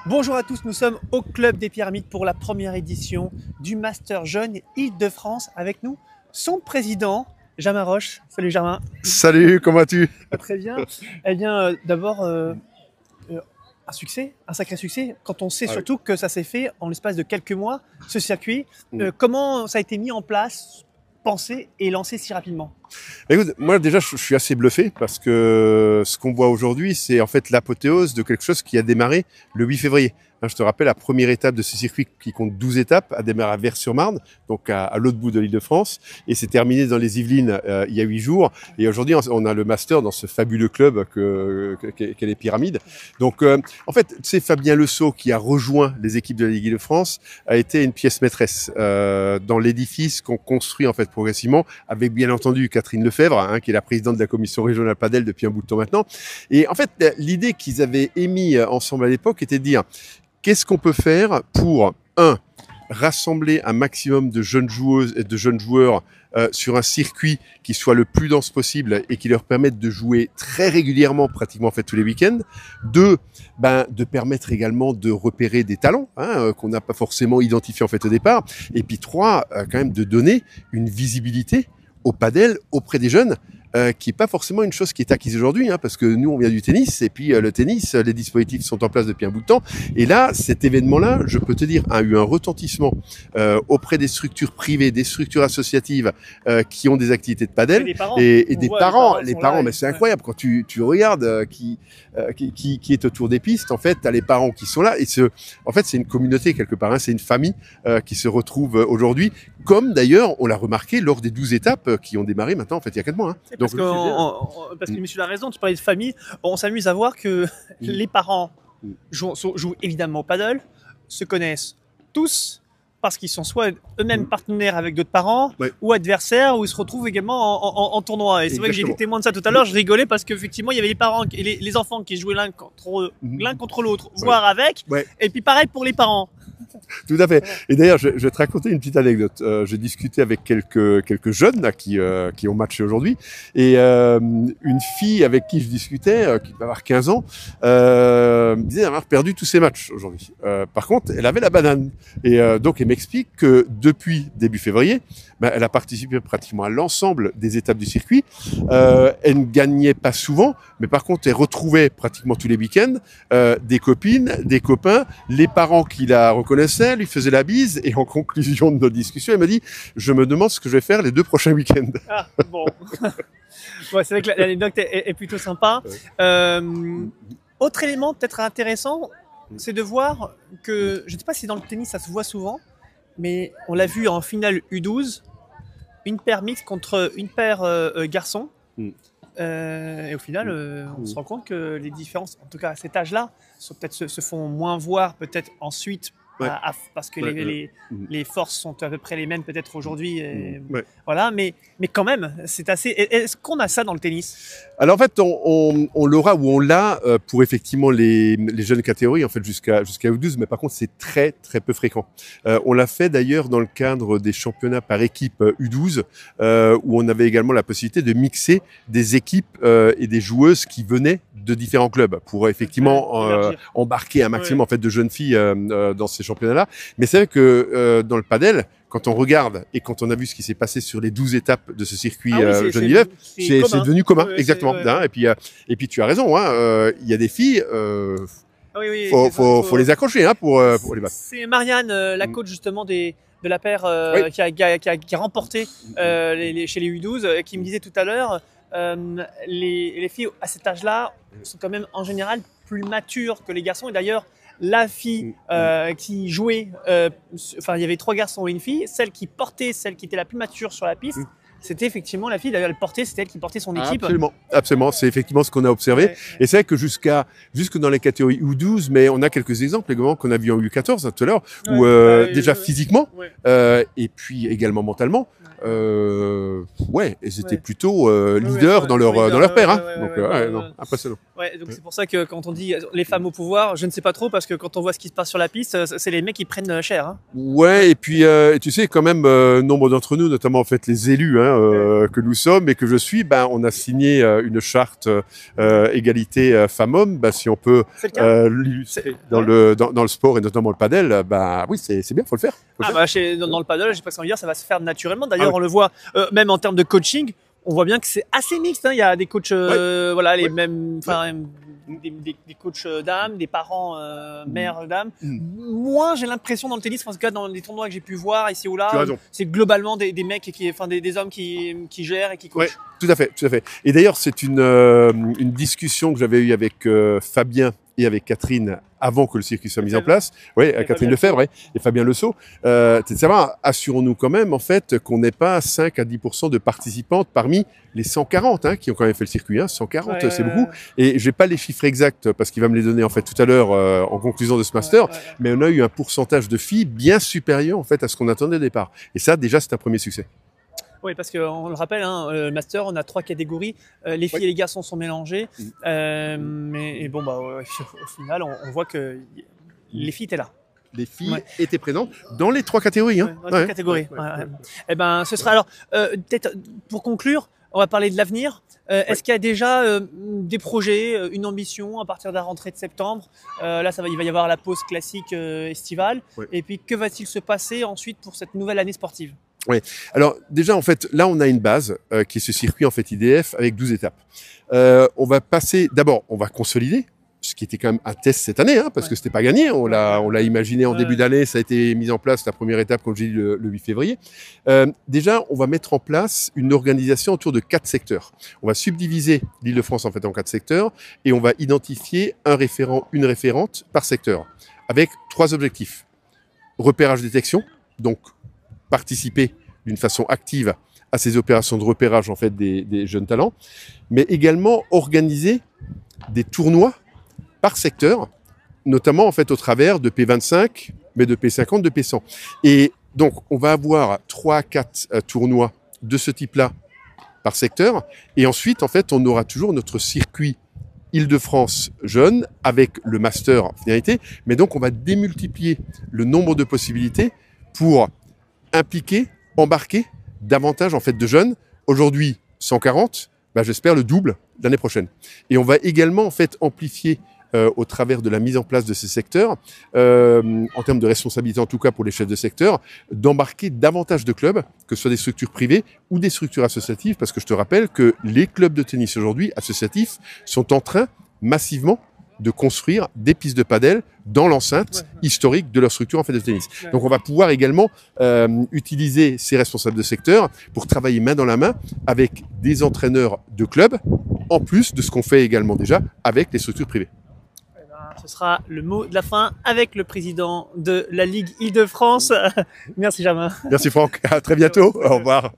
Bonjour à tous, nous sommes au Club des Pyramides pour la première édition du Master Jeune Île-de-France. Avec nous, son président, Germain Roche. Salut Germain. Salut, comment vas-tu? Très bien. Eh bien, d'abord, un succès, un sacré succès, quand on sait surtout que ça s'est fait en l'espace de quelques mois, ce circuit. Comment ça a été mis en place, pensé et lancé si rapidement? Écoute, moi déjà je suis assez bluffé parce que ce qu'on voit aujourd'hui, c'est en fait l'apothéose de quelque chose qui a démarré le 8 février. Je te rappelle, la première étape de ce circuit qui compte 12 étapes a démarré à Vers-sur-Marne, donc à l'autre bout de l'Île-de-France, et s'est terminé dans les Yvelines il y a 8 jours. Et aujourd'hui, on a le master dans ce fabuleux club qu'est les Pyramides. Donc, en fait, c'est Fabien Lesault qui a rejoint les équipes de la Ligue Île-de-France, a été une pièce maîtresse dans l'édifice qu'on construit en fait progressivement, avec bien entendu Catherine Lefebvre, qui est la présidente de la commission régionale Padel depuis un bout de temps maintenant. Et en fait, l'idée qu'ils avaient émis ensemble à l'époque était de dire qu'est-ce qu'on peut faire pour, rassembler un maximum de jeunes joueuses et de jeunes joueurs sur un circuit qui soit le plus dense possible et qui leur permette de jouer très régulièrement, pratiquement en fait tous les week-ends. 2, de permettre également de repérer des talents qu'on n'a pas forcément identifiés en fait au départ. Et puis 3, quand même de donner une visibilité au padel auprès des jeunes. Qui est pas forcément une chose qui est acquise aujourd'hui, parce que nous on vient du tennis et puis le tennis, les dispositifs sont en place depuis un bout de temps. Et là, cet événement-là, je peux te dire, a eu un retentissement auprès des structures privées, des structures associatives qui ont des activités de padel et des parents. Les parents, mais c'est incroyable quand tu regardes qui est autour des pistes. En fait, t'as les parents qui sont là et en fait, c'est une communauté quelque part. C'est une famille qui se retrouve aujourd'hui, comme d'ailleurs on l'a remarqué lors des 12 étapes qui ont démarré maintenant en fait il y a 4 mois. Parce que monsieur a raison, tu parlais de famille, on s'amuse à voir que les parents jouent évidemment au paddle, se connaissent tous parce qu'ils sont soit eux-mêmes partenaires avec d'autres parents ou adversaires, ou ils se retrouvent également en tournoi. Et c'est vrai que j'ai été témoin de ça tout à l'heure, je rigolais parce qu'effectivement il y avait les parents et les enfants qui jouaient l'un contre l'autre, voire avec, et puis pareil pour les parents. Tout à fait. Et d'ailleurs, je vais te raconter une petite anecdote. J'ai discuté avec quelques jeunes là, qui ont matché aujourd'hui, et une fille avec qui je discutais, qui va avoir 15 ans, me disait avoir perdu tous ses matchs aujourd'hui. Par contre, elle avait la banane. Et donc, elle m'explique que depuis début février, elle a participé pratiquement à l'ensemble des étapes du circuit. Elle ne gagnait pas souvent, mais par contre, elle retrouvait pratiquement tous les week-ends des copines, des copains, les parents qui la reconnaissaient, lui faisaient la bise. Et en conclusion de notre discussion, elle m'a dit « Je me demande ce que je vais faire les 2 prochains week-ends. » Ah, bon. C'est vrai que l'anecdote est plutôt sympa. Autre élément peut-être intéressant, c'est de voir que, je ne sais pas si dans le tennis ça se voit souvent, mais on l'a vu en finale U12, une paire mixte contre une paire garçon. Et au final, on se rend compte que les différences, en tout cas à cet âge-là, se font moins voir peut-être ensuite, parce que les forces sont à peu près les mêmes peut-être aujourd'hui. Voilà, mais quand même, c'est assez. Est-ce qu'on a ça dans le tennis? Alors en fait, on l'aura ou on l'a pour effectivement les jeunes catégories, en fait jusqu'à U12, mais par contre c'est très très peu fréquent. On l'a fait d'ailleurs dans le cadre des championnats par équipe U12, où on avait également la possibilité de mixer des équipes et des joueuses qui venaient de différents clubs pour effectivement embarquer un maximum en fait de jeunes filles dans ces championnats-là. Mais c'est vrai que dans le padel, quand on regarde et quand on a vu ce qui s'est passil sur les 12 étades de ce circuit jeune élève, c'est devenu commun, exactement. Et puis tu as raison, il y a des filles, faut les accrocher pour les battre. C'est Marianne, la coach justement de la paire qui a remporté chez les U12, qui me disait tout à l'heure, les filles à cet âge-là sont quand même en général plus matures que les garçons. Et d'ailleurs, la fille qui jouait, il y avait 3 garçons et une fille, celle qui était la plus mature sur la piste, c'était effectivement la fille, d'ailleurs c'était elle qui portait son équipe. Absolument, c'est effectivement ce qu'on a observé. Et c'est vrai que jusque dans les catégories U12, mais on a quelques exemples également qu'on a vu en U14 tout à l'heure, où déjà physiquement, et puis également mentalement, ils étaient plutôt leaders dans leur paire. Impressionnant. Donc c'est pour ça que quand on dit les femmes au pouvoir, je ne sais pas trop, parce que quand on voit ce qui se passe sur la piste, c'est les mecs qui prennent cher. Et puis tu sais quand même, nombre d'entre nous, notamment en fait les élus, que nous sommes et que je suis, on a signé une charte égalité femmes-hommes. Si on peut l'illustrer dans le sport et notamment le padel, oui, c'est bien, faut le faire. Dans le padel, j'ai presque envie de dire, ça va se faire naturellement. D'ailleurs, on le voit même en termes de coaching. On voit bien que c'est assez mixte. Il y a des coachs, les mêmes, des coachs dames, des parents mères dames. Moi, j'ai l'impression dans le tennis, en tout cas dans les tournois que j'ai pu voir ici ou là, c'est globalement des mecs des hommes qui gèrent et qui coachent. Ouais, tout à fait. Et d'ailleurs, c'est une discussion que j'avais eue avec Fabien et avec Catherine avant que le circuit soit mis en place. Oui, Catherine Lefebvre et Fabien Lesault. Assurons-nous quand même, en fait, qu'on n'ait pas 5 à 10% de participantes parmi les 140 qui ont quand même fait le circuit. 140, c'est beaucoup. Et j'ai pas les chiffres exacts parce qu'il va me les donner en fait tout à l'heure en conclusion de ce master. Mais on a eu un pourcentage de filles bien supérieur en fait à ce qu'on attendait au départ. Et ça, déjà, c'est un premier succès. Oui, parce qu'on le rappelle, le master, on a 3 catégories. Les filles et les garçons sont mélangés. Au final, on voit que les filles étaient là. Les filles étaient présentes dans les 3 catégories. Dans les 3 catégories. Ce sera alors, peut-être pour conclure, on va parler de l'avenir. Est-ce qu'il y a déjà des projets, une ambition à partir de la rentrée de septembre? Là, il va y avoir la pause classique estivale. Et puis, que va-t-il se passer ensuite pour cette nouvelle année sportive? Oui. Alors déjà en fait là on a une base qui est ce circuit en fait IDF avec 12 étapes. On va passer d'abord, on va consolider ce qui était quand même un test cette année parce que c'était pas gagné. On l'a imaginé en début d'année, ça a été mis en place la première étape comme j'ai dit le 8 février. Déjà on va mettre en place une organisation autour de 4 secteurs. On va subdiviser l'Île-de-France en fait en 4 secteurs et on va identifier un référent, une référente par secteur avec 3 objectifs. Repérage détection, donc participer d'une façon active à ces opérations de repérage en fait des jeunes talents, mais également organiser des tournois par secteur, notamment en fait au travers de P25, mais de P50, de P100. Et donc on va avoir 3 à 4 tournois de ce type-là par secteur, et ensuite en fait on aura toujours notre circuit Île-de-France jeune avec le master en finalité, mais donc on va démultiplier le nombre de possibilités pour impliquer, embarquer davantage en fait de jeunes. Aujourd'hui 140, j'espère le double l'année prochaine. Et on va également en fait amplifier au travers de la mise en place de ces secteurs, en termes de responsabilité en tout cas pour les chefs de secteur, d'embarquer davantage de clubs, que ce soit des structures privées ou des structures associatives, parce que je te rappelle que les clubs de tennis aujourd'hui associatifs sont en train massivement de construire des pistes de padel dans l'enceinte historique de leur structure en fait de tennis. Donc on va pouvoir également utiliser ces responsables de secteur pour travailler main dans la main avec des entraîneurs de clubs, en plus de ce qu'on fait également déjà avec les structures privées. Ce sera le mot de la fin avec le président de la Ligue Île-de-France. Merci Germain. Merci Franck, à très bientôt, au revoir.